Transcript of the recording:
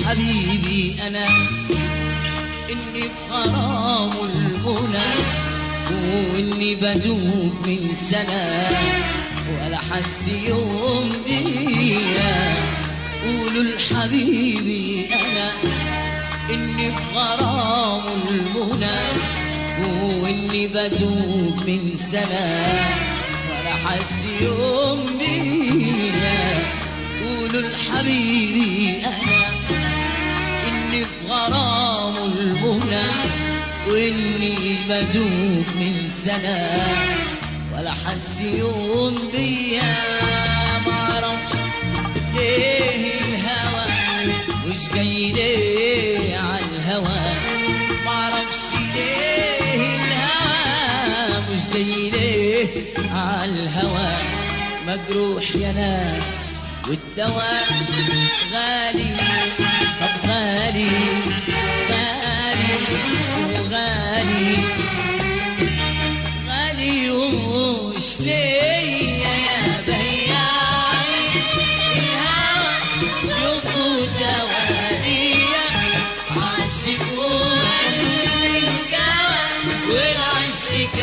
حبيبي أنا إني في غرام المنى، وإني بدوب من سنة ولا حس يوم بيا. قولوا لحبيبي أنا إني في غرام المنى، وإني بدوب من سنة ولا حس يوم بيا. قولوا لحبيبي أنا إني في غرام المنى، وإني بدوب من سنة ولا حس يوم بيا. معرفش ليه الهوى مش جاي ليه عالهوى، معرفش ليه الهوى مش جاي ليه عالهوى. مجروح يا ناس والدواء غالي، طب غالي غالي وغالي غالي ومش ليا يا بياعي الهوى. شوفوا دواليا عاشق والجوى والعشق